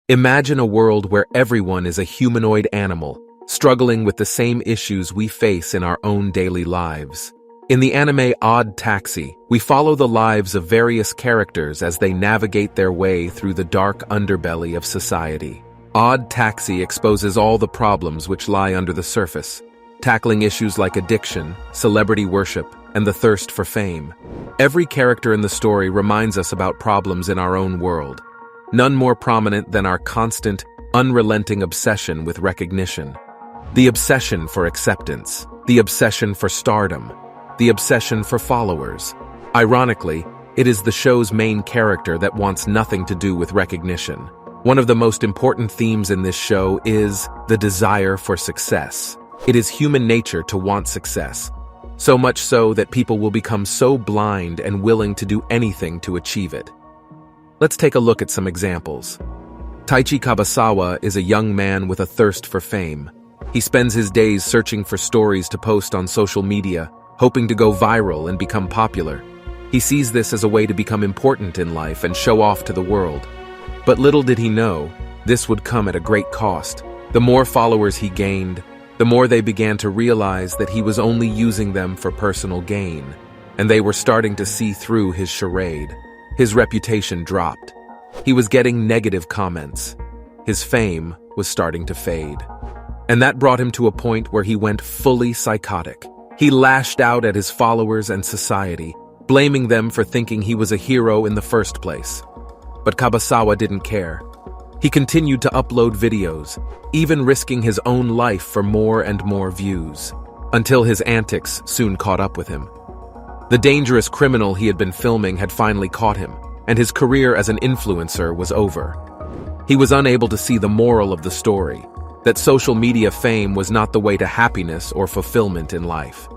Imagine a world where everyone is a humanoid animal, struggling with the same issues we face in our own daily lives. In the anime Odd Taxi, we follow the lives of various characters as they navigate their way through the dark underbelly of society. Odd Taxi exposes all the problems which lie under the surface, tackling issues like addiction, celebrity worship, and the thirst for fame. Every character in the story reminds us about problems in our own world, none more prominent than our constant, unrelenting obsession with recognition. The obsession for acceptance, the obsession for stardom, the obsession for followers. Ironically, it is the show's main character that wants nothing to do with recognition. One of the most important themes in this show is the desire for success. It is human nature to want success, so much so that people will become so blind and willing to do anything to achieve it. Let's take a look at some examples. Taichi Kabasawa is a young man with a thirst for fame. He spends his days searching for stories to post on social media, hoping to go viral and become popular. He sees this as a way to become important in life and show off to the world. But little did he know, this would come at a great cost. The more followers he gained, the more they began to realize that he was only using them for personal gain, and they were starting to see through his charade. His reputation dropped. He was getting negative comments. His fame was starting to fade. And that brought him to a point where he went fully psychotic. He lashed out at his followers and society, blaming them for thinking he was a hero in the first place. But Kabasawa didn't care. He continued to upload videos, even risking his own life for more and more views, until his antics soon caught up with him. The dangerous criminal he had been filming had finally caught him, and his career as an influencer was over. He was unable to see the moral of the story, that social media fame was not the way to happiness or fulfillment in life.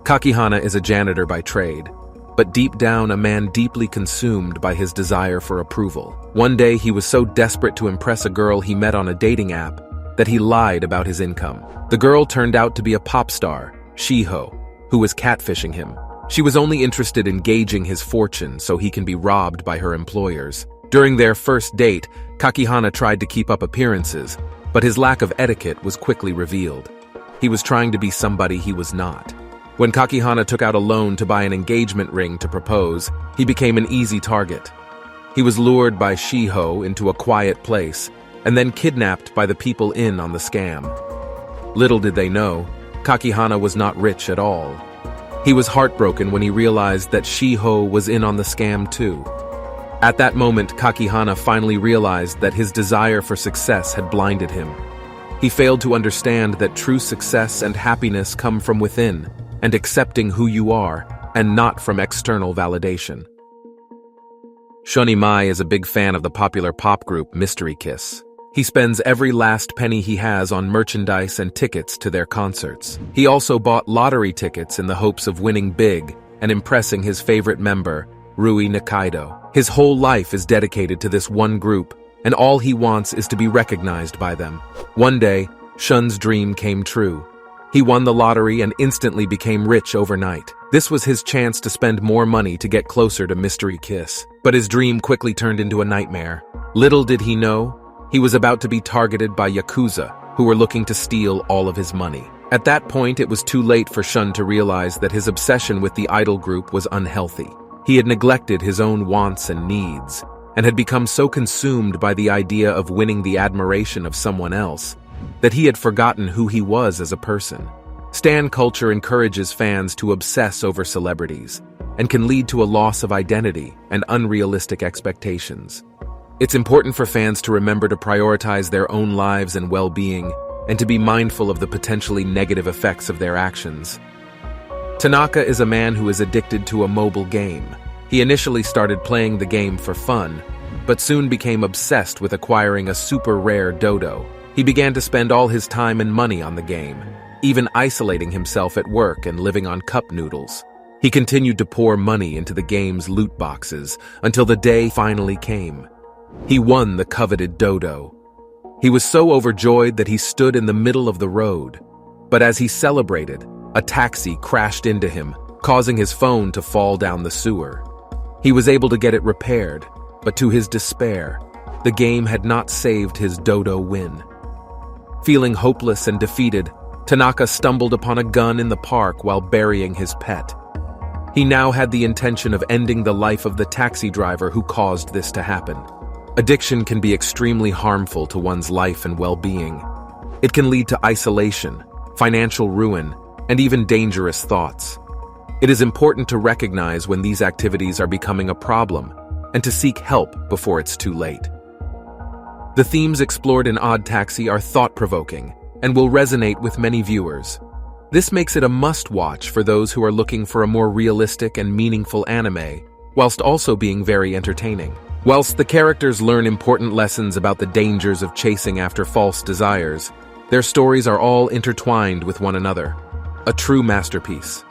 Kakihana is a janitor by trade, but deep down a man deeply consumed by his desire for approval. One day he was so desperate to impress a girl he met on a dating app that he lied about his income. The girl turned out to be a pop star, Shiho, who was catfishing him. She was only interested in gauging his fortune so he can be robbed by her employers. During their first date, Kakihana tried to keep up appearances, but his lack of etiquette was quickly revealed. He was trying to be somebody he was not. When Kakihana took out a loan to buy an engagement ring to propose, he became an easy target. He was lured by Shiho into a quiet place, and then kidnapped by the people in on the scam. Little did they know, Kakihana was not rich at all. He was heartbroken when he realized that Shiho was in on the scam too. At that moment, Kakihana finally realized that his desire for success had blinded him. He failed to understand that true success and happiness come from within, and accepting who you are, and not from external validation. Shoni Mai is a big fan of the popular pop group Mystery Kiss. He spends every last penny he has on merchandise and tickets to their concerts. He also bought lottery tickets in the hopes of winning big and impressing his favorite member, Rui Nikaido. His whole life is dedicated to this one group, and all he wants is to be recognized by them. One day, Shun's dream came true. He won the lottery and instantly became rich overnight. This was his chance to spend more money to get closer to Mystery Kiss. But his dream quickly turned into a nightmare. Little did he know, he was about to be targeted by Yakuza, who were looking to steal all of his money. At that point, it was too late for Shun to realize that his obsession with the idol group was unhealthy. He had neglected his own wants and needs, and had become so consumed by the idea of winning the admiration of someone else, that he had forgotten who he was as a person. Stan culture encourages fans to obsess over celebrities, and can lead to a loss of identity and unrealistic expectations. It's important for fans to remember to prioritize their own lives and well-being, and to be mindful of the potentially negative effects of their actions. Tanaka is a man who is addicted to a mobile game. He initially started playing the game for fun, but soon became obsessed with acquiring a super rare dodo. He began to spend all his time and money on the game, even isolating himself at work and living on cup noodles. He continued to pour money into the game's loot boxes until the day finally came. He won the coveted dodo. He was so overjoyed that he stood in the middle of the road. But as he celebrated, a taxi crashed into him, causing his phone to fall down the sewer. He was able to get it repaired, but to his despair, the game had not saved his dodo win. Feeling hopeless and defeated, Tanaka stumbled upon a gun in the park while burying his pet. He now had the intention of ending the life of the taxi driver who caused this to happen. Addiction can be extremely harmful to one's life and well-being. It can lead to isolation, financial ruin, and even dangerous thoughts. It is important to recognize when these activities are becoming a problem and to seek help before it's too late. The themes explored in Odd Taxi are thought-provoking and will resonate with many viewers. This makes it a must-watch for those who are looking for a more realistic and meaningful anime, whilst also being very entertaining. Whilst the characters learn important lessons about the dangers of chasing after false desires, their stories are all intertwined with one another. A true masterpiece.